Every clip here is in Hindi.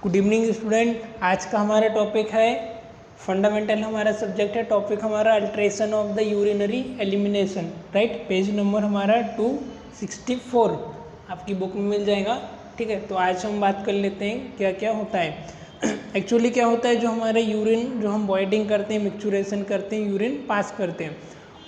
Good evening student. आज का हमारा टॉपिक है फंडामेंटल, हमारा सब्जेक्ट है, टॉपिक हमारा alteration of the urinary elimination, right. Page number हमारा 264 आपकी बुक में मिल जाएगा, ठीक है। तो आज हम बात कर लेते हैं क्या क्या होता है। एक्चुअली क्या होता है, जो हमारे यूरिन जो हम बॉयडिंग करते हैं, मिक्चुरेशन करते हैं, यूरिन पास करते हैं,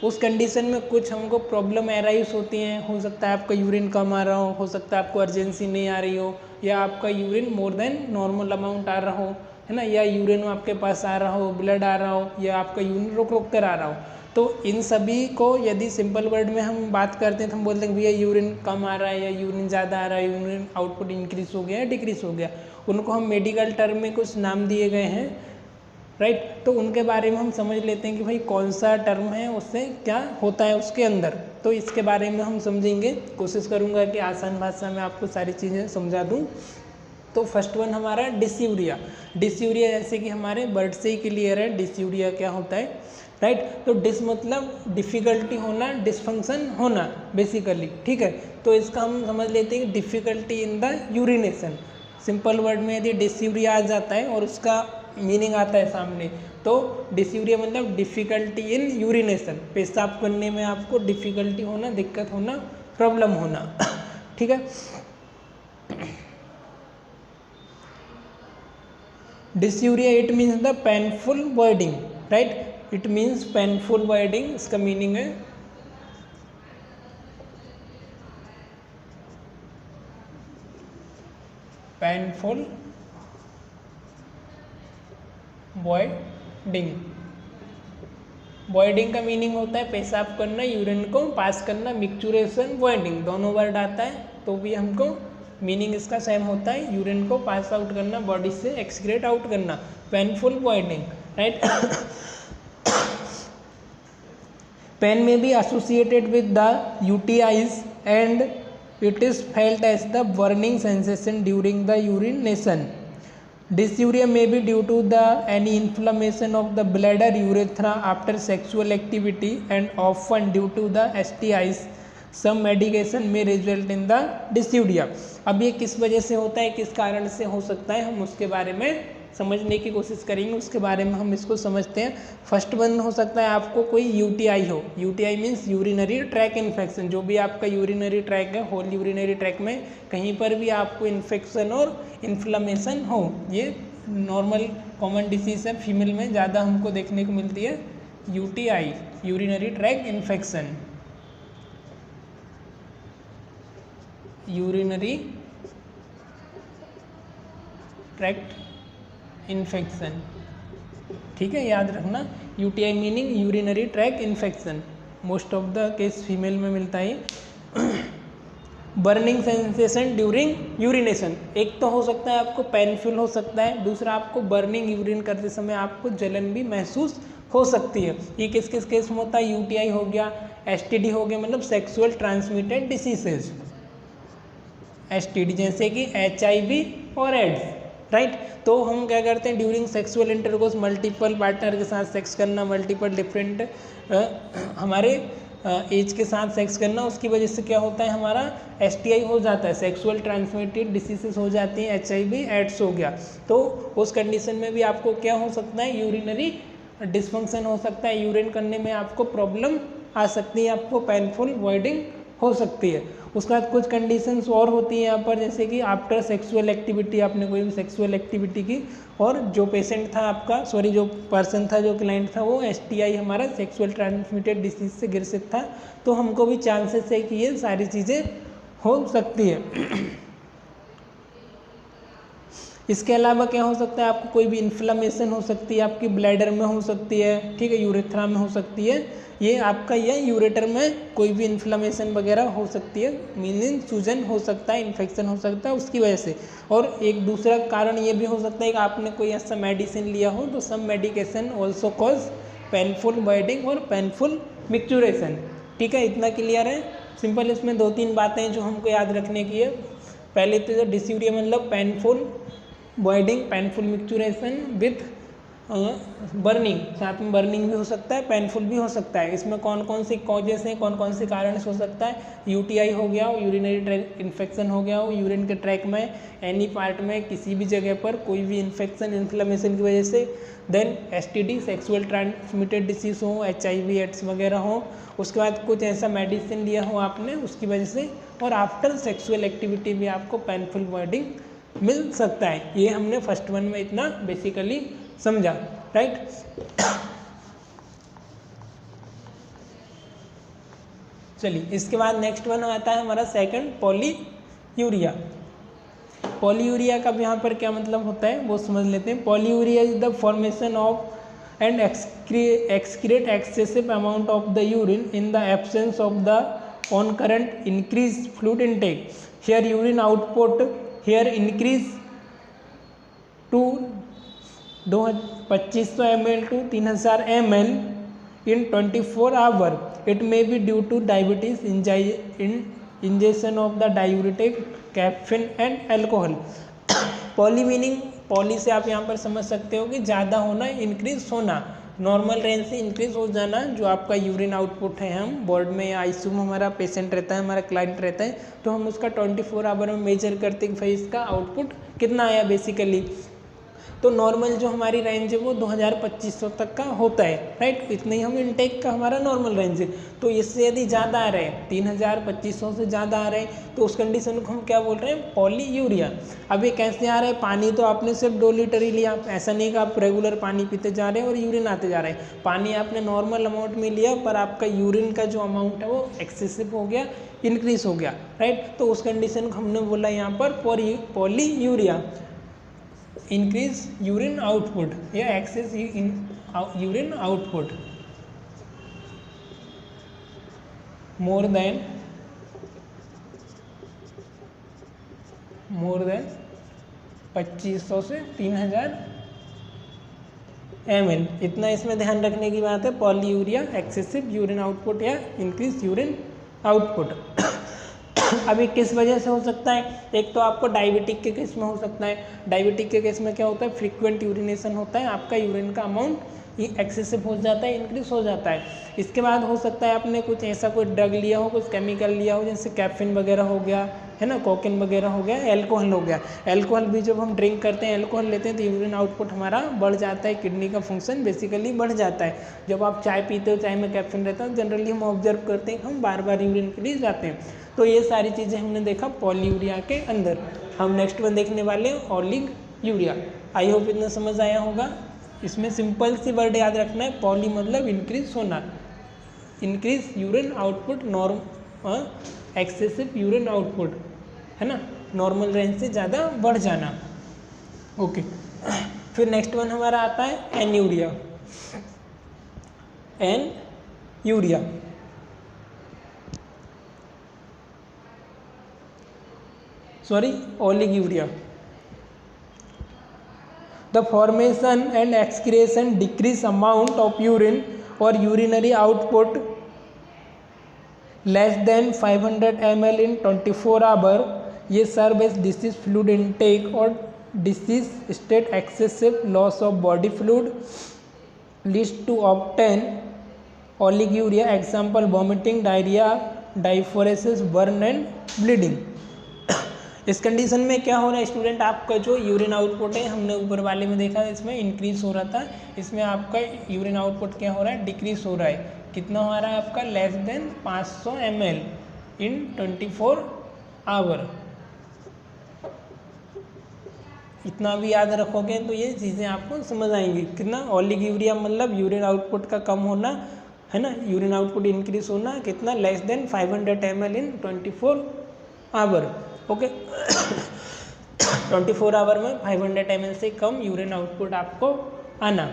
उस कंडीशन में कुछ हमको प्रॉब्लम एराइज होती हैं। हो सकता है आपका यूरिन कम आ रहा हो सकता है आपको अर्जेंसी नहीं आ रही हो, या आपका urine more than normal amount आ रहा हो, है ना, या यूरिन आपके पास आ रहा हो, ब्लड आ रहा हो, या आपका यूरिन रुक रुक कर आ रहा हो। तो इन सभी को यदि सिंपल वर्ड में हम बात करते हैं तो हम बोलते हैं भैया यूरिन कम आ रहा है, या यूरिन ज़्यादा आ रहा है, यूरिन आउटपुट इंक्रीज हो गया या डिक्रीज हो गया। उनको हम मेडिकल टर्म में कुछ नाम दिए गए हैं, राइट। तो उनके बारे में हम समझ लेते हैं कि भाई कौन सा टर्म है, उससे क्या होता है उसके अंदर। तो इसके बारे में हम समझेंगे, कोशिश करूंगा कि आसान भाषा में आपको सारी चीज़ें समझा दूं। तो फर्स्ट वन हमारा डिस्यूरिया। डिस्यूरिया जैसे कि हमारे वर्ड से ही क्लियर है डिस्यूरिया क्या होता है, राइट। तो डिस मतलब डिफ़िकल्टी होना, डिसफंक्शन होना बेसिकली, ठीक है। तो इसका हम समझ लेते हैं कि difficulty in the urination. Simple word में यदि डिस्यूरिया आ जाता है और उसका मीनिंग आता है सामने, तो डिस्यूरिया मतलब डिफ़िकल्टी इन यूरिनेशन, पेशाब करने में आपको डिफ़िकल्टी होना, दिक्कत होना, प्रॉब्लम होना, ठीक है। Dysuria it means the painful voiding, right. It means painful voiding, इसका मीनिंग है पेनफुल बॉयडिंग। बॉयडिंग का मीनिंग होता है पेशाब करना, यूरिन को पास करना। मिक्चुरेशन, बॉयडिंग दोनों वर्ड आता है तो भी हमको मीनिंग इसका सेम होता है, यूरिन को पास आउट करना, बॉडी से एक्सक्रेट आउट करना, painful voiding, right. Pain may be associated with the UTIs and it is felt as the burning sensation during the urination. Dysuria may be due to the any inflammation of the bladder, urethra after sexual activity, and often due to the STIs. Some medication may result in the dysuria. अब ये किस वजह से होता है, किस कारण से हो सकता है, हम उसके बारे में समझने की कोशिश करेंगे। उसके बारे में हम इसको समझते हैं। फर्स्ट वन हो सकता है आपको कोई यूटीआई हो। UTI means urinary track infection. जो भी आपका यूरिनरी ट्रैक है, होल यूरिनरी ट्रैक में कहीं पर भी आपको इन्फेक्शन और इन्फ्लामेशन हो, ये नॉर्मल कॉमन डिसीज है, फीमेल में ज़्यादा हमको देखने को मिलती है UTI, urinary track infection. Urinary tract infection, ठीक है, याद रखना। UTI meaning urinary track infection, most of the case female में मिलता है। बर्निंग सेंसेशन ड्यूरिंग यूरिनेशन, एक तो हो सकता है आपको पेनफुल हो सकता है, दूसरा आपको बर्निंग यूरिन करते समय आपको जलन भी महसूस हो सकती है। ये किस किस केस में होता है, यूटीआई हो गया, एसटीडी हो गया, मतलब सेक्सुअल ट्रांसमिटेड डिसीजेज, एसटीडी जैसे कि एचआईवी और एड्स, राइट। तो हम क्या करते हैं, during sexual intercourse multiple partner के साथ सेक्स करना, मल्टीपल डिफरेंट हमारे एज के साथ सेक्स करना, उसकी वजह से क्या होता है, हमारा एसटीआई हो जाता है, सेक्सुअल ट्रांसमिटेड डिसीजेस हो जाती हैं, एचआईवी एड्स हो गया। तो उस कंडीशन में भी आपको क्या हो सकता है, यूरिनरी डिसफंक्शन हो सकता है, यूरिन करने में आपको प्रॉब्लम आ सकती है, आपको पेनफुल बॉयडिंग हो सकती है। उसके बाद कुछ कंडीशंस और होती हैं यहाँ पर, जैसे कि आफ्टर सेक्सुअल एक्टिविटी, आपने कोई भी सेक्सुअल एक्टिविटी की और जो पेशेंट था आपका, सॉरी जो पर्सन था, जो क्लाइंट था, वो एसटीआई हमारा सेक्सुअल ट्रांसमिटेड डिसीज से ग्रसित था, तो हमको भी चांसेस है कि ये सारी चीज़ें हो सकती है। इसके अलावा क्या हो सकता है, आपको कोई भी इन्फ्लामेशन हो सकती है, आपकी ब्लैडर में हो सकती है, ठीक है, यूरेथ्रा में हो सकती है, ये आपका या यूरेटर में कोई भी इन्फ्लामेशन वगैरह हो सकती है, मीनिंग सूजन हो सकता है, इन्फेक्शन हो सकता है उसकी वजह से। और एक दूसरा कारण ये भी हो सकता है कि आपने कोई ऐसा मेडिसिन लिया हो, तो some medication also cause painful voiding और पेनफुल मिक्चुरेशन, ठीक है। इतना क्लियर है, सिंपल। इसमें दो तीन बातें जो हमको याद रखने की है। पहले तो डिस्यूरिया मतलब painful voiding, painful micturition with burning, साथ में बर्निंग भी हो सकता है, पेनफुल भी हो सकता है। इसमें कौन कौन से कॉजेस हैं, कौन कौन से कारण हो सकता है? यूटीआई हो गया हो, यूरिनरी ट्रैक इन्फेक्शन हो गया हो, यूरिन के ट्रैक में एनी पार्ट में किसी भी जगह पर कोई भी इन्फेक्शन इन्फ्लेमेशन की वजह से। Then STD, sexual transmitted disease हो, एचआईवी एड्स वगैरह हो। उसके बाद कुछ ऐसा मेडिसिन लिया हो आपने उसकी वजह से। और आफ्टर सेक्सुअल एक्टिविटी भी आपको पेनफुल ब्लीडिंग मिल सकता है। ये हमने फर्स्ट वन में इतना बेसिकली समझा, राइट। चलिए इसके बाद नेक्स्ट वन आता है हमारा सेकंड, पॉलीयूरिया। पॉलीयूरिया का यहाँ पर क्या मतलब होता है वो समझ लेते हैं। Polyuria is the formation of and excrete excessive amount of the urine in the absence of the concurrent increased fluid intake. Here urine output here increase to 2500 ml to 3000 ml in 24 hours. It may be due to diabetes, ingestion of the diuretic, caffeine and alcohol. Poly meaning, poly से आप यहाँ पर समझ सकते हो कि ज़्यादा होना, इंक्रीज होना, नॉर्मल रेंज से इंक्रीज हो जाना। जो आपका यूरिन आउटपुट है, हम बोर्ड में या आईसीयू में हमारा पेशेंट रहता है, हमारा क्लाइंट रहता है, तो हम उसका 24 आवर में मेजर करते हैं भाई इसका आउटपुट कितना आया बेसिकली। तो नॉर्मल जो हमारी रेंज है वो 2500 तक का होता है, राइट। इतना ही हम इनटेक का हमारा नॉर्मल रेंज है। तो इससे यदि ज़्यादा आ रहे हैं, 3500 से ज़्यादा आ रहे हैं, तो उस कंडीशन को हम क्या बोल रहे हैं? पॉलीयूरिया। अब ये कैसे आ रहा है? पानी तो आपने सिर्फ 2 लीटर ही लिया, ऐसा नहीं कि आप रेगुलर पानी पीते जा रहे हैं और यूरिन आते जा रहे हैं। पानी आपने नॉर्मल अमाउंट में लिया, पर आपका यूरिन का जो अमाउंट है वो एक्सेसिव हो गया, इंक्रीज हो गया, राइट। तो उस कंडीशन को हमने बोला यहाँ पर पॉलीयूरिया। इंक्रीज यूरिन आउटपुट या excess urine output more than 2500 से 3000 ml। इतना इसमें ध्यान रखने की बात है। पॉलीयूरिया, एक्सेसिव यूरिन आउटपुट या इंक्रीज यूरिन आउटपुट। अभी किस वजह से हो सकता है? एक तो आपको डायबिटिक के केस में हो सकता है। डायबिटिक के केस में क्या होता है? फ्रीक्वेंट यूरिनेशन होता है, आपका यूरिन का अमाउंट एक्सेसिव हो जाता है, इंक्रीज हो जाता है। इसके बाद हो सकता है आपने कुछ ऐसा कोई ड्रग लिया हो, कुछ केमिकल लिया हो, जैसे कैफीन वगैरह हो गया, है ना, कोकेन वगैरह हो गया, एल्कोहल हो गया। एल्कोहल भी जब हम ड्रिंक करते हैं, एल्कोहल लेते हैं, तो यूरिन आउटपुट हमारा बढ़ जाता है, किडनी का फंक्शन बेसिकली बढ़ जाता है। जब आप चाय पीते हो, चाय में कैफीन रहता है, जनरली हम ऑब्जर्व करते हैं, हम बार बार यूरिन के लिए जाते हैं। तो ये सारी चीज़ें हमने देखा पॉलीयूरिया के अंदर। हम नेक्स्ट वन देखने वाले हैं ओलिगयूरिया। आई होप इतना समझ आया होगा। इसमें सिंपल सी वर्ड याद रखना है, पॉली मतलब इंक्रीज होना, increase urine output, excessive urine output, है ना, नॉर्मल रेंज से ज़्यादा बढ़ जाना। ओके, फिर नेक्स्ट वन हमारा आता है anuria. Anuria oliguria. The formation and excretion decrease amount of urine or urinary output less than 500 ml in 24 hours. ये serve as disease fluid intake और disease state excessive loss of body fluid leads to obtain oliguria. Example vomiting, diarrhea, diaphoresis, burn and bleeding. इस कंडीशन में क्या हो रहा है स्टूडेंट, आपका जो यूरिन आउटपुट है, हमने ऊपर वाले में देखा इसमें इंक्रीज हो रहा था, इसमें आपका यूरिन आउटपुट क्या हो रहा है? डिक्रीज हो रहा है। कितना हो रहा है आपका? Less than 500 ml in 24 hour. इतना भी याद रखोगे तो ये चीज़ें आपको समझ आएंगी। कितना? ओलिगयूरिया मतलब यूरिन आउटपुट का कम होना, है ना, यूरिन आउटपुट इंक्रीज होना, कितना? Less than 500 ml in 24 hour. Okay, 24 hour में 500 ml से कम यूरिन आउटपुट आपको आना।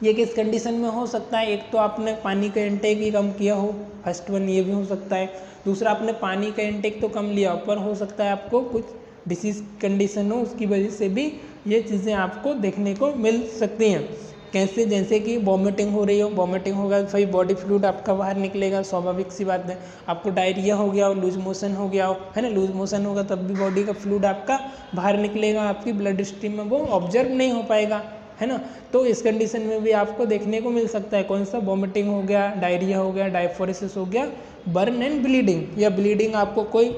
ये किस कंडीशन में हो सकता है? एक तो आपने पानी का इंटेक ही कम किया हो, फर्स्ट वन ये भी हो सकता है। दूसरा, आपने पानी का इंटेक तो कम लिया हो, पर हो सकता है आपको कुछ डिसीज कंडीशन हो, उसकी वजह से भी ये चीज़ें आपको देखने को मिल सकती हैं। कैसे? जैसे कि वॉमिटिंग हो रही हो, वॉमिटिंग होगा तो भाई बॉडी फ्लूइड आपका बाहर निकलेगा, स्वाभाविक सी बात है। आपको डायरिया हो गया हो, लूज मोशन हो गया हो, है ना, लूज मोशन होगा तब भी बॉडी का फ्लूइड आपका बाहर निकलेगा, आपकी ब्लड स्ट्रीम में वो ऑब्जर्व नहीं हो पाएगा, है ना। तो इस कंडीशन में भी आपको देखने को मिल सकता है कौन सा, वॉमिटिंग हो गया, डायरिया हो गया, डायफोरेसिस हो गया, बर्न एंड ब्लीडिंग। या ब्लीडिंग आपको कोई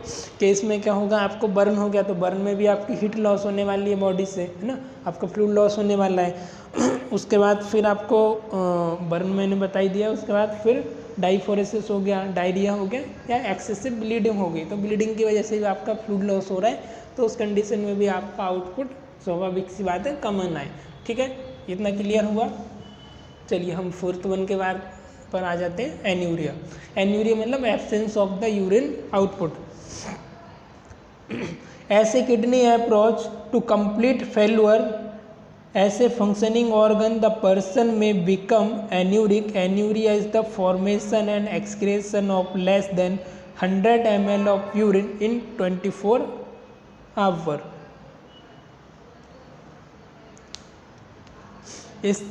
केस में क्या होगा, आपको बर्न हो गया तो बर्न में भी आपकी हीट लॉस होने वाली है बॉडी से, है ना, आपका फ्लूइड लॉस होने वाला है। उसके बाद फिर आपको बर्न मैंने बता ही दिया, उसके बाद फिर डायफोरेसिस हो गया, डायरिया हो गया, या एक्सेसिव ब्लीडिंग हो गई, तो ब्लीडिंग की वजह से भी आपका फ्लूइड लॉस हो रहा है, तो उस कंडीशन में भी आपका आउटपुट स्वाभाविक सी बात है कम आना है। ठीक है, इतना क्लियर हुआ। चलिए हम फोर्थ वन के बाद पर आ जाते हैं, एन्यूरिया। एन्यूरिया मतलब absence of the urine output. ऐसे kidney approach to complete failure ऐसे फंक्शनिंग ऑर्गन द पर्सन में become anuric. Anuria is the formation and excretion of less than 100 ml of urine in 24 hour. इस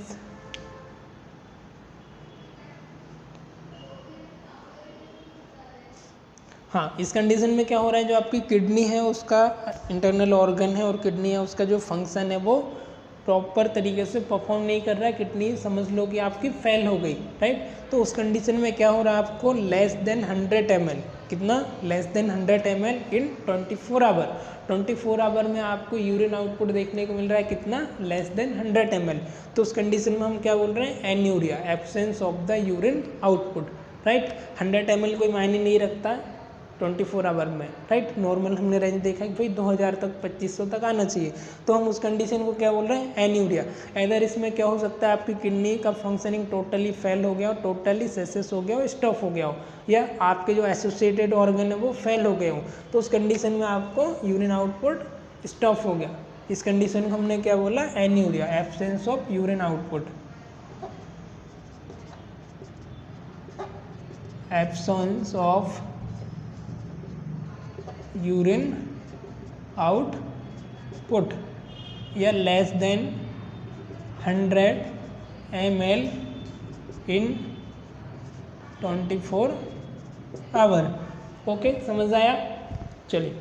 हाँ, इस कंडीशन में क्या हो रहा है, जो आपकी किडनी है उसका इंटरनल ऑर्गन है और किडनी है उसका जो फंक्शन है वो प्रॉपर तरीके से परफॉर्म नहीं कर रहा है, किडनी समझ लो कि आपकी फेल हो गई, राइट। तो उस कंडीशन में क्या हो रहा है, आपको लेस देन 100 ml, कितना, less than 100 ml in 24 hour. 24 hour में आपको यूरिन आउटपुट देखने को मिल रहा है कितना, लेस देन 100 ml। तो उस कंडीशन में हम क्या बोल रहे हैं, anuria, absence of the urine output, right. 100 ml कोई मायने नहीं रखता 24 आवर में, राइट। नॉर्मल हमने रेंज देखा है कि भाई 2000 तक 2500 तक आना चाहिए, तो हम उस कंडीशन को क्या बोल रहे हैं, एन्यूरिया। इधर इसमें क्या हो सकता है, आपकी किडनी का फंक्शनिंग टोटली फेल हो गया हो, टोटली सेसेस हो गया हो, स्टॉप हो गया हो, या आपके जो एसोसिएटेड ऑर्गन है वो फेल हो गए हो, तो उस कंडीशन में आपको यूरिन आउटपुट स्टॉप हो गया। इस कंडीशन को हमने क्या बोला, anuria, absence of urine output, absence of urine output, या less than 100 ml in 24 hour. Okay, समझ आया। चलिए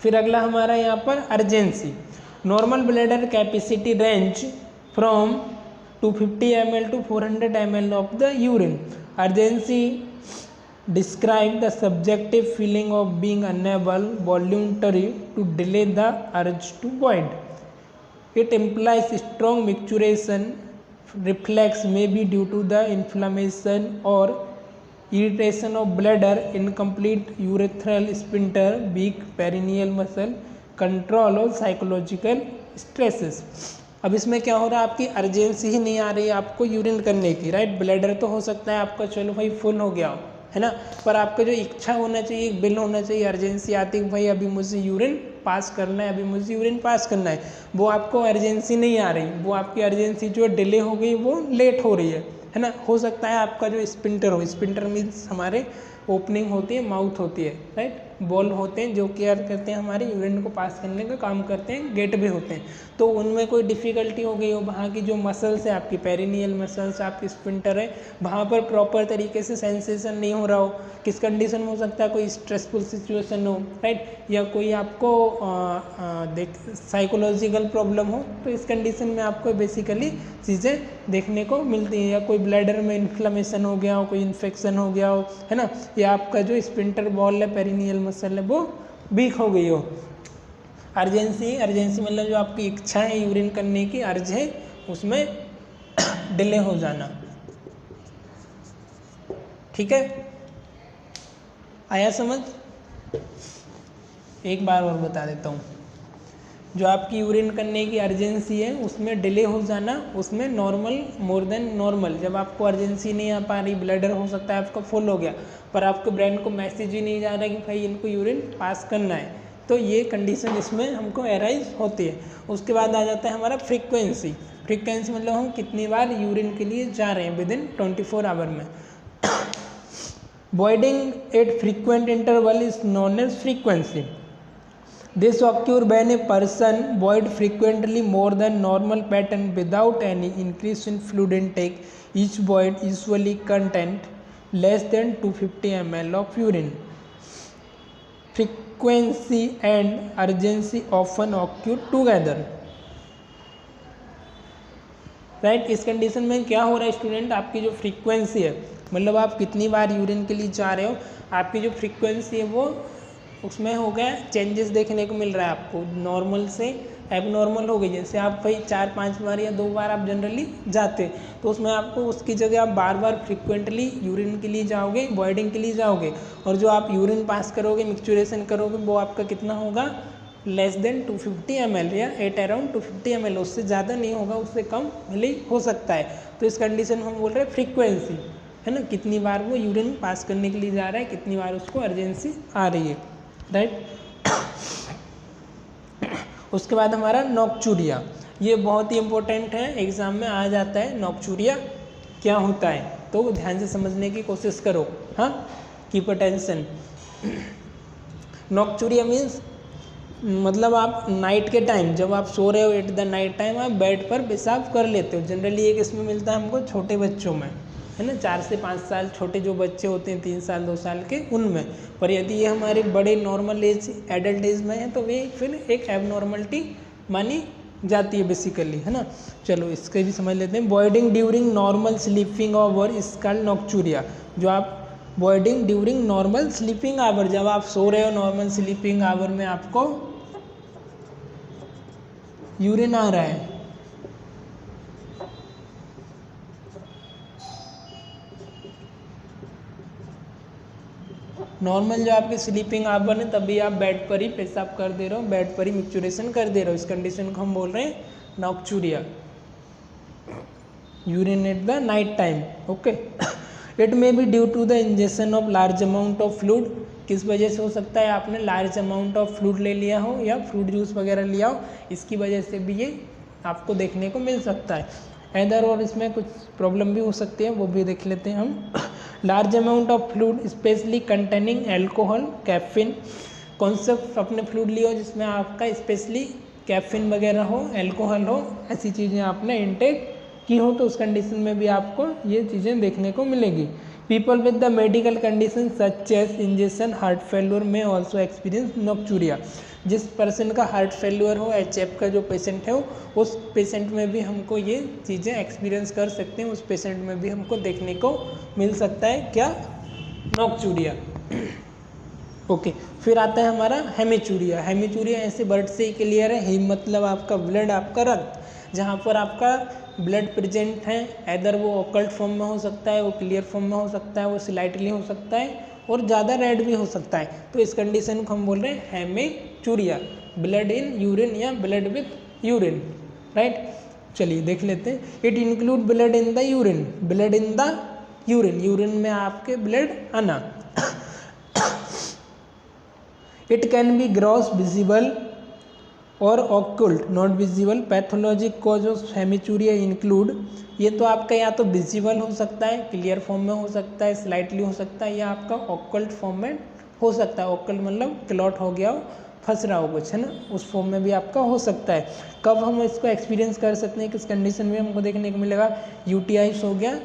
फिर अगला हमारा यहाँ पर urgency. Normal bladder capacity range from 250 ml to 400 ml of the urine. Urgency describe the subjective feeling of being unable voluntarily to delay the urge to void. It implies strong micturition reflex may be due to the inflammation or irritation of bladder, incomplete urethral sphincter, weak perineal muscle control और psychological stresses। अब इसमें क्या हो रहा है, आपकी अर्जेंसी ही नहीं आ रही है आपको यूरिन करने की, राइट। ब्लैडर तो हो सकता है आपका चलो भाई फुल हो गया हो, है ना, पर आपका जो इच्छा होना चाहिए, एक बिल होना चाहिए, अर्जेंसी आती है भाई अभी मुझे यूरिन पास करना है, अभी मुझे यूरिन पास करना है, वो आपको अर्जेंसी नहीं आ रही, वो आपकी अर्जेंसी जो डिले हो गई, वो लेट हो रही है ना। हो सकता है आपका जो स्पिंटर हो, स्पिंटर मीन्स हमारे ओपनिंग होती है, माउथ होती है, राइट, बॉल होते हैं जो केयर करते हैं हमारे यूरिन को पास करने का काम करते हैं, गेट भी होते हैं, तो उनमें कोई डिफ़िकल्टी हो गई हो, वहाँ की जो मसल्स है आपकी पेरिनियल मसल्स, आपकी स्पिंटर है, वहाँ पर प्रॉपर तरीके से सेंसेशन नहीं हो रहा हो। किस कंडीशन में हो सकता है, कोई स्ट्रेसफुल सिचुएशन हो, राइट, या कोई आपको साइकोलॉजिकल प्रॉब्लम हो, तो इस कंडीशन में आपको बेसिकली चीज़ें देखने को मिलती हैं, या कोई ब्लैडर में इन्फ्लेमेशन हो गया हो, कोई इन्फेक्शन हो गया हो, है ना, या आपका जो स्पिंटर बॉल है, पेरिनियल मसल है, वो वीक हो गई हो। अर्जेंसी मतलब जो आपकी इच्छा है यूरिन करने की, अर्ज है, उसमें डिले हो जाना, ठीक है, आया समझ। एक बार और बता देता हूँ, जो आपकी यूरिन करने की अर्जेंसी है उसमें डिले हो जाना, उसमें नॉर्मल, मोर देन नॉर्मल, जब आपको अर्जेंसी नहीं आ पा रही, ब्लैडर हो सकता है आपका फुल हो गया, पर आपको ब्रेन को मैसेज ही नहीं जा रहा कि भाई इनको यूरिन पास करना है, तो ये कंडीशन इसमें हमको एराइज होती है। उसके बाद आ जाता है हमारा फ्रीक्वेंसी। फ्रीक्वेंसी मतलब हम कितनी बार यूरिन के लिए जा रहे हैं विद इन 24 आवर में। voiding at frequent interval is known as frequency. This occurs when a person void frequently more than normal pattern without any increase in fluid intake. Each void usually contains less than 250 ml of urine. Frequency and urgency often occur together. Right. इस कंडीशन में क्या हो रहा है स्टूडेंट, आपकी जो फ्रीक्वेंसी है, मतलब आप कितनी बार यूरिन के लिए जा रहे हो, आपकी जो फ्रीक्वेंसी है वो उसमें हो गया चेंजेस देखने को मिल रहा है आपको, नॉर्मल से एबनॉर्मल हो गई। जैसे आप भाई 4-5 बार या 2 बार आप जनरली जाते, तो उसमें आपको उसकी जगह आप बार बार फ्रिक्वेंटली यूरिन के लिए जाओगे, वॉइडिंग के लिए जाओगे, और जो आप यूरिन पास करोगे, मिक्सचुरेशन करोगे, वो आपका कितना होगा, लेस देन 250 ml या एट अराउंड 250 ml, उससे ज़्यादा नहीं होगा, उससे कम भले हो सकता है। तो इस कंडीशन में हम बोल रहे हैं फ्रीक्वेंसी, है ना, कितनी बार वो यूरिन पास करने के लिए जा रहा है, कितनी बार उसको अर्जेंसी आ रही है, राइट। उसके बाद हमारा नॉक्चूरिया, ये बहुत ही इंपॉर्टेंट है, एग्जाम में आ जाता है। नॉक्चूरिया क्या होता है, तो ध्यान से समझने की कोशिश करो, हाँ, कीप अटेंशन। नॉक्चूरिया मीन्स मतलब आप नाइट के टाइम जब आप सो रहे हो, एट द नाइट टाइम आप बेड पर पेशाब कर लेते हो। जनरली एक इसमें मिलता है हमको छोटे बच्चों में, है ना, 4 से 5 साल छोटे जो बच्चे होते हैं, 3 साल 2 साल के, उनमें। पर यदि ये हमारे बड़े नॉर्मल एज एडल्ट एज में है तो वे फिर एक एबनॉर्मलिटी मानी जाती है बेसिकली, है ना। चलो इसके भी समझ लेते हैं। Voiding during normal sleeping hour is called nocturia. जो आप voiding during normal sleeping hour, जब आप सो रहे हो नॉर्मल स्लीपिंग आवर में आपको यूरिन आ रहा है, नॉर्मल जो आपके स्लीपिंग आवर है तभी आप बेड पर ही पेशाब कर दे रहे हो, बेड पर ही मिक्सचुरेशन कर दे रहे हो, इस कंडीशन को हम बोल रहे हैं nocturia, urine at the night time, okay. It may be due to the injection of large amount of fluid, किस वजह से हो सकता है, आपने लार्ज अमाउंट ऑफ फ्लूइड ले लिया हो या फ्रूट जूस वगैरह लिया हो, इसकी वजह से भी ये आपको देखने को मिल सकता है। इधर और इसमें कुछ प्रॉब्लम भी हो सकती है, वो भी देख लेते हैं हम। Large amount of fluid specially containing alcohol, caffeine, कौन सा अपने फ्लूइड लियो जिसमें आपका स्पेशली कैफीन वगैरह हो, एल्कोहल हो, ऐसी चीज़ें आपने इंटेक की हो, तो उस कंडीशन में भी आपको ये चीज़ें देखने को मिलेगी। People with the medical condition such as injection heart failure may also experience nocturia. जिस पर्सन का हार्ट फेल्यूर हो, HF का जो पेशेंट है, उस पेशेंट में भी हमको ये चीज़ें एक्सपीरियंस कर सकते हैं, उस पेशेंट में भी हमको देखने को मिल सकता है क्या, नॉक्चूरिया, ओके। फिर आता है हमारा हेमिचूरिया। हेमिचूरिया ऐसे वर्ड से ही क्लियर है, हेम मतलब आपका ब्लड, आपका रक्त, जहाँ पर आपका ब्लड प्रेजेंट है, इधर वो ऑकल्ट फॉर्म में हो सकता है, वो क्लियर फॉर्म में हो सकता है, वो स्लाइटली हो सकता है, और ज़्यादा रेड भी हो सकता है। तो इस कंडीशन को हम बोल रहे हैं हेमिचूरिया, ब्लड इन यूरिन या ब्लड विथ यूरिन, राइट। चलिए देख लेते हैं। It include blood in the urine, blood in the urine, urine में आपके ब्लड आना। It can be gross visible और occult not visible. Pathologic cause of haematuria include, ये तो आपका या तो विजिबल हो सकता है, क्लियर फॉर्म में हो सकता है, स्लाइटली हो सकता है, या आपका ऑक्युल्ट फॉर्म में हो सकता है। ऑक्युल्ट मतलब क्लॉट हो गया हो, फंस रहा हो कुछ, है ना, उस फॉर्म में भी आपका हो सकता है। कब हम इसको एक्सपीरियंस कर सकते हैं, किस कंडीशन में हमको देखने को मिलेगा, यूटीआईस हो गया,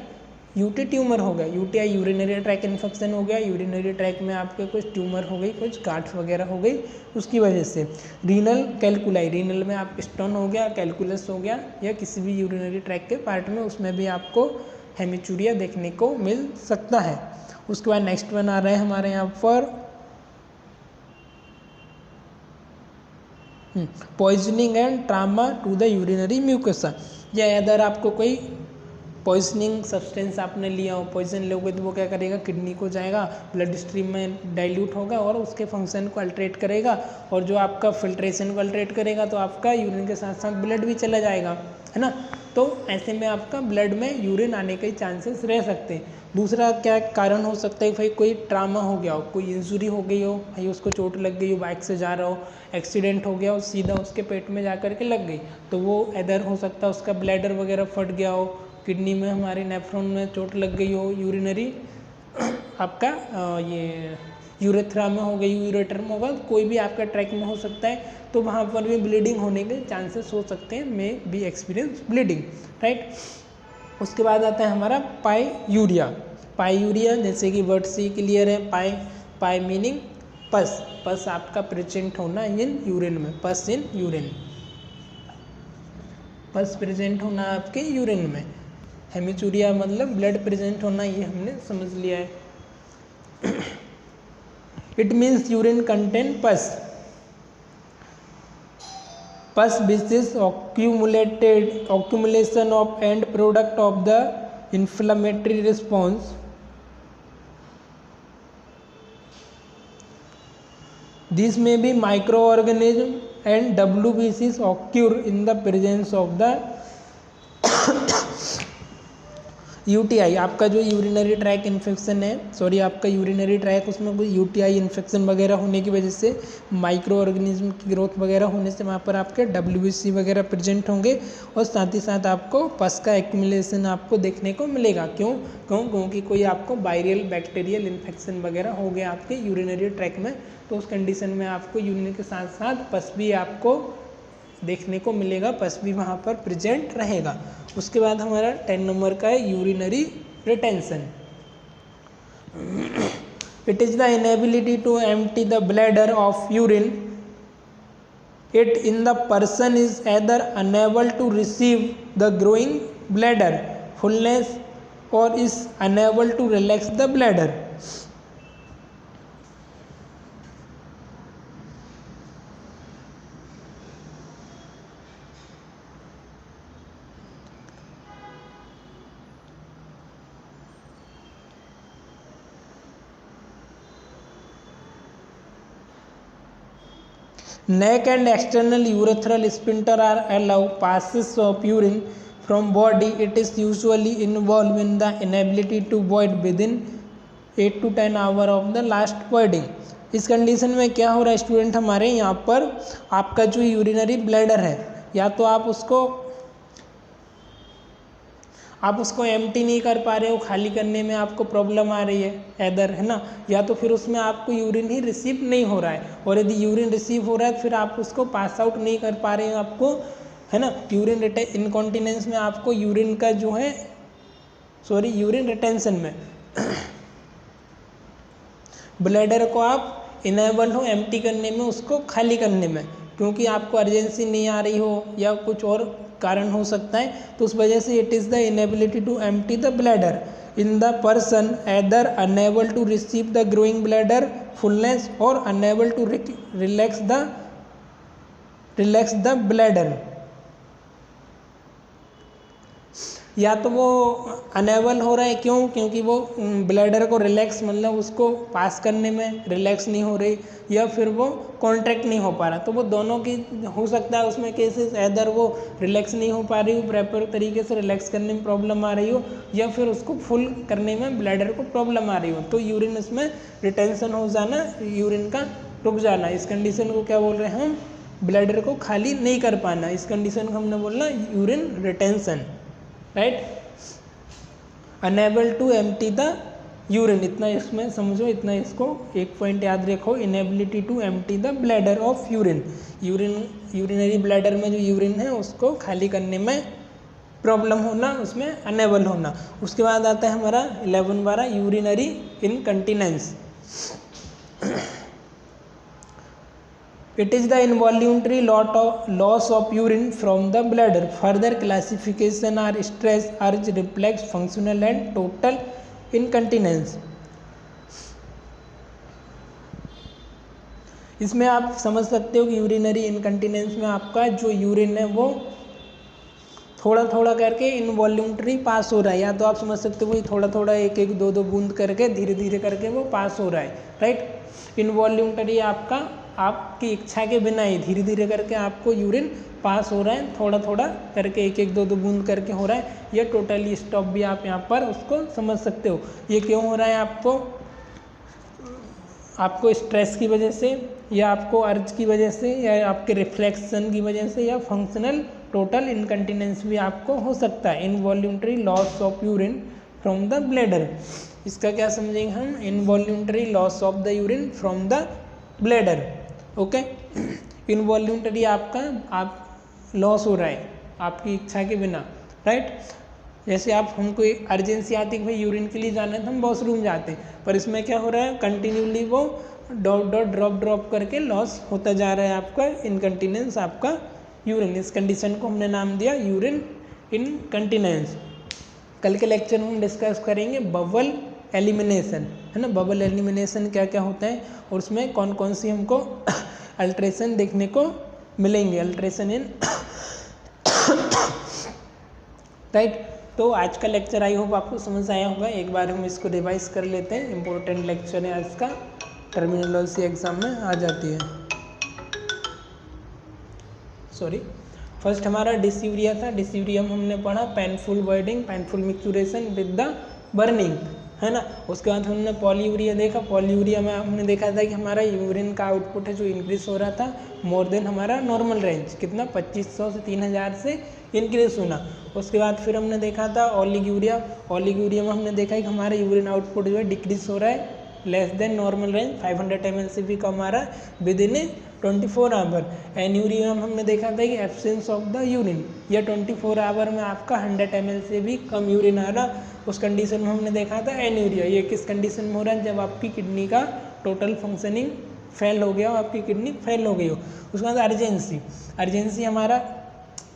यूटी ट्यूमर हो गया, यूटीआई यूरिनरी ट्रैक इन्फेक्शन हो गया, यूरिनरी ट्रैक में आपके कुछ ट्यूमर हो गई, कुछ गांठ वगैरह हो गई, उसकी वजह से। रीनल कैलकुलाई, रीनल में आप स्टोन हो गया, कैलकुलस हो गया, या किसी भी यूरिनरी ट्रैक के पार्ट में, उसमें भी आपको हेमिचूरिया देखने को मिल सकता है। उसके बाद नेक्स्ट वन आ रहा है हमारे यहाँ पर poisoning and trauma to the urinary mucosa, या अदर आपको कोई पॉइजनिंग सब्सटेंस आपने लिया हो, पॉइजन लोगे तो वो क्या करेगा, किडनी को जाएगा, ब्लड स्ट्रीम में डाइल्यूट होगा और उसके फंक्शन को अल्टरेट करेगा, और जो आपका फिल्ट्रेशन को अल्टरेट करेगा तो आपका यूरिन के साथ साथ ब्लड भी चला जाएगा, है ना। तो ऐसे में आपका ब्लड में यूरिन आने के चांसेस रह सकते हैं। दूसरा क्या कारण हो सकता है, भाई कोई ट्रामा हो गया हो, कोई इंजुरी हो गई हो, भाई उसको चोट लग गई हो, बाइक से जा रहा हो, एक्सीडेंट हो गया हो, सीधा उसके पेट में जा कर के लग गई, तो वो इधर हो सकता है उसका ब्लैडर वगैरह फट गया हो, किडनी में हमारे नेफ्रॉन में चोट लग गई हो, यूरिनरी आपका ये यूरेथ्रा में हो गई, यूरेटर में होगा, कोई भी आपका ट्रैक में हो सकता है, तो वहाँ पर भी ब्लीडिंग होने के चांसेस हो सकते हैं, may be experience bleeding, right. उसके बाद आता है हमारा पाईयूरिया। पाईयूरिया जैसे कि वर्ड से क्लियर है, पाई मीनिंग पस, पस आपका प्रेजेंट होना इन यूरिन में, पस इन यूरिन, पस प्रेजेंट होना आपके यूरिन में, हेमिचूरिया मतलब ब्लड प्रेजेंट होना, ये हमने समझ लिया है। इट मीन्स यूरिन कंटेन पस, पस which is accumulation of end product of the inflammatory response. These may be microorganism and WBCs occur in the presence of the UTI, आपका जो यूरिनरी ट्रैक इन्फेक्शन है, सॉरी आपका यूरिनरी ट्रैक, उसमें कोई यूटीआई इन्फेक्शन वगैरह होने की वजह से, माइक्रो ऑर्गेनिज्म की ग्रोथ वगैरह होने से वहाँ पर आपके डब्ल्यूबीसी वगैरह प्रेजेंट होंगे और साथ ही साथ आपको पस का एक्यूमुलेशन आपको देखने को मिलेगा। क्योंकि कोई आपको वायरल बैक्टीरियल इन्फेक्शन वगैरह हो गया आपके यूरिनरी ट्रैक में, तो उस कंडीशन में आपको यूरिन के साथ साथ पस भी आपको देखने को मिलेगा, पस भी वहाँ पर प्रेजेंट रहेगा। उसके बाद हमारा 10 नंबर का है urinary retention. It is the inability to empty the bladder of urine it in the person is either unable to receive the growing bladder fullness और is unable to relax the bladder. Neck and external urethral sphincter are allow passes of urine from body. It is usually involved in the inability to void within 8 to 10 hours of the last voiding. इस कंडीशन में क्या हो रहा है स्टूडेंट, हमारे यहाँ पर आपका जो यूरिनरी ब्लैडर है, या तो आप उसको एम्प्टी नहीं कर पा रहे हो, खाली करने में आपको प्रॉब्लम आ रही है एदर, है ना, या तो फिर उसमें आपको यूरिन ही रिसीव नहीं हो रहा है, और यदि यूरिन रिसीव हो रहा है फिर आप उसको पास आउट नहीं कर पा रहे हो आपको, है ना, यूरिन इनकॉन्टिनेंस में आपको यूरिन का जो है यूरिन रिटेंशन में ब्लैडर को आप इनेबल हो एम्प्टी करने में, उसको खाली करने में, क्योंकि आपको अर्जेंसी नहीं आ रही हो या कुछ और कारण हो सकता है, तो उस वजह से it is the inability to empty the bladder in the person either unable to receive the growing bladder fullness और unable to relax the bladder. या तो वो अनेबल हो रहा है, क्योंकि वो ब्लैडर को रिलैक्स मतलब उसको पास करने में रिलैक्स नहीं हो रही, या फिर वो कॉन्ट्रैक्ट नहीं हो पा रहा, तो वो दोनों की हो सकता है उसमें केसेस, एदर वो रिलैक्स नहीं हो पा रही हो, प्रॉपर तरीके से रिलैक्स करने में प्रॉब्लम आ रही हो, या फिर उसको फुल करने में ब्लैडर को प्रॉब्लम आ रही हो, तो यूरिन इसमें रिटेंशन हो जाना, यूरिन का रुक जाना, इस कंडीशन को क्या बोल रहे हैं हम, ब्लैडर को खाली नहीं कर पाना, इस कंडीशन को हमने बोलना urine retention, right. Unable to empty the urine, इतना इसमें समझो, इतना इसको एक पॉइंट याद रखो, inability to empty the bladder of urinary bladder में जो यूरिन है उसको खाली करने में प्रॉब्लम होना, उसमें अनेबल होना। उसके बाद आता है हमारा 11 urinary incontinence. It is the involuntary loss of urine from the bladder. Further classification are stress, urge, reflex, functional and total incontinence. इसमें आप समझ सकते हो कि यूरिनरी इनकंटिनेंस में आपका जो यूरिन है वो थोड़ा थोड़ा करके इनवॉल्यूंटरी पास हो रहा है, या तो आप समझ सकते हो थोड़ा थोड़ा एक एक दो बूंद करके धीरे धीरे करके वो पास हो रहा है, राइट। इनवॉल्यूंटरी आपकी इच्छा के बिना ही धीरे धीरे करके आपको यूरिन पास हो रहा है, थोड़ा थोड़ा करके एक एक दो बूंद करके हो रहा है, या टोटली स्टॉप भी आप यहाँ पर उसको समझ सकते हो। ये क्यों हो रहा है, आपको स्ट्रेस की वजह से, या आपको अर्ज की वजह से, या आपके रिफ्लेक्शन की वजह से, या फंक्शनल टोटल इनकंटिनेंस भी आपको हो सकता है। Involuntary loss of urine from the bladder, इसका क्या समझेंगे हम, involuntary loss of the urine from the bladder, okay. Involuntary आप लॉस हो रहा है आपकी इच्छा के बिना, राइट। जैसे हमको अर्जेंसी आती है कि भाई यूरिन के लिए जाना है तो हम वॉशरूम जाते हैं, पर इसमें क्या हो रहा है, कंटिन्यूली वो डॉट ड्रॉप करके लॉस होता जा रहा है आपका इनकंटिनेंस आपका यूरिन, इस कंडीशन को हमने नाम दिया यूरिन इनकंटिनेंस। कल के लेक्चर में हम डिस्कस करेंगे बबल एलिमिनेशन, है ना, बबल एलिमिनेशन क्या क्या होता है और उसमें कौन कौन सी हमको अल्ट्रेशन देखने को मिलेंगे, अल्ट्रेशन इन राइट। तो आज का लेक्चर आई होप आपको समझ आया होगा। एक बार हम इसको रिवाइज कर लेते हैं, इंपॉर्टेंट लेक्चर है आज का, टर्मिनोलॉजी एग्जाम में आ जाती है। सॉरी, फर्स्ट हमारा डिस्यूरिया था। डिस्यूरिया में हमने पढ़ा painful voiding, painful micturition with the burning, है ना। उसके बाद हमने पॉलीयूरिया देखा। पॉलीयूरिया में हमने देखा था कि हमारा यूरिन का आउटपुट है जो इंक्रीज हो रहा था मोर देन हमारा नॉर्मल रेंज, कितना 2500 से 3000 से इंक्रीज होना। उसके बाद फिर हमने देखा था ओलिगूरिया। ओलिगूरिया में हमने देखा कि हमारा यूरिन आउटपुट जो है डिक्रीज हो रहा है less than normal range, 500 ml से भी कम आ रहा है विद इन 24 आवर। एन्यूरिया में हमने देखा था कि एब्सेंस ऑफ द यूरिन, या 24 आवर में आपका 100 ml से भी कम यूरिन आ रहा, उस कंडीशन में हमने देखा था एन्यूरिया। ये किस कंडीशन में हो रहा है, जब आपकी किडनी का टोटल फंक्शनिंग फेल हो गया हो, आपकी किडनी फेल हो गई हो। उसके बाद अर्जेंसी, अर्जेंसी हमारा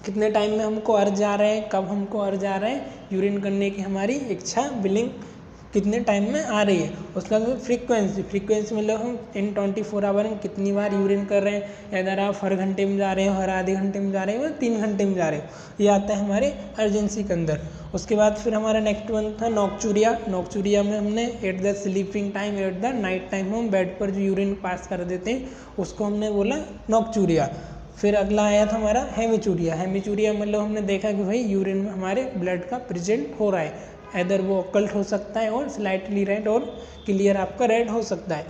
कितने टाइम में हमको अर्ज आ रहे हैं, कब हमको अर्ज आ रहे हैं, यूरिन करने की हमारी इच्छा विलिंग कितने टाइम में आ रही है। उसके बाद फ्रीक्वेंसी, फ्रीक्वेंसी मतलब हम इन 24 आवर में कितनी बार यूरिन कर रहे हैं, अगर आप हर घंटे में जा रहे हो, हर आधे घंटे में जा रहे हो, 3 घंटे में जा रहे हो, ये आता है हमारे अर्जेंसी के अंदर। उसके बाद फिर हमारा नेक्स्ट वन था नॉक्चूरिया। नॉक्चूरिया में हमने at the sleeping time, eight the night time हम बेड पर जो यूरिन पास कर देते हैं उसको हमने बोला नॉक्चूरिया। फिर अगला आया था हमारा हेमिचूरिया। हेमिचूरिया मतलब हमने देखा कि भाई यूरिन में हमारे ब्लड का प्रेजेंट हो रहा है, इधर वो ऑकल्ट हो सकता है और स्लाइटली रेड और क्लियर आपका रेड हो सकता है।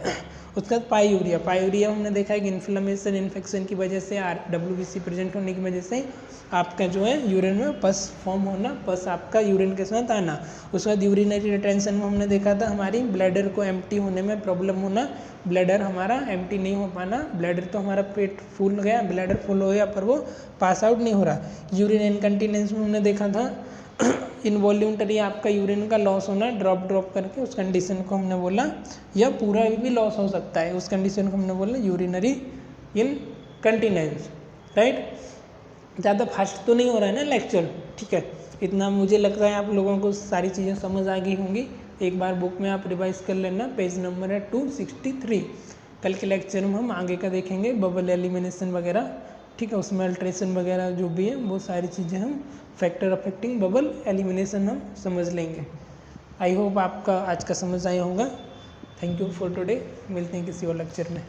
उसके बाद पायूरिया। पायूरिया हमने देखा है कि इन्फ्लेमेशन इन्फेक्शन की वजह से, WBC प्रेजेंट होने की वजह से आपका जो है यूरिन में पस फॉर्म होना, पस आपका यूरिन के साथ आना। उसके बाद यूरिनरी रिटेंशन में हमने देखा था हमारी ब्लैडर को एम्प्टी होने में प्रॉब्लम होना, ब्लैडर हमारा एम्प्टी नहीं हो पाना, ब्लैडर तो हमारा पेट फुल गया, ब्लैडर फुल हो गया पर वो पास आउट नहीं हो रहा। यूरिन इनकंटिनेंस में हमने देखा था इनवॉल्यूंटरी आपका यूरिन का लॉस होना, ड्रॉप करके, उस कंडीशन को हमने बोला, या पूरा भी लॉस हो सकता है, उस कंडीशन को हमने बोला यूरिनरी इनकंटिनेंस, राइट। ज़्यादा फास्ट तो नहीं हो रहा है ना लेक्चर, ठीक है, इतना मुझे लगता है आप लोगों को सारी चीज़ें समझ आ गई होंगी। एक बार बुक में आप रिवाइज कर लेना, पेज नंबर है 263। कल के लेक्चर में हम आगे का देखेंगे बबल एलिमिनेशन वगैरह, ठीक है, उसमें अल्ट्रेशन वगैरह जो भी है वो सारी चीज़ें हम फैक्टर अफेक्टिंग बबल एलिमिनेशन हम समझ लेंगे। आई होप आपका आज का समझ आया होगा। थैंक यू फॉर टुडे, मिलते हैं किसी और लेक्चर में।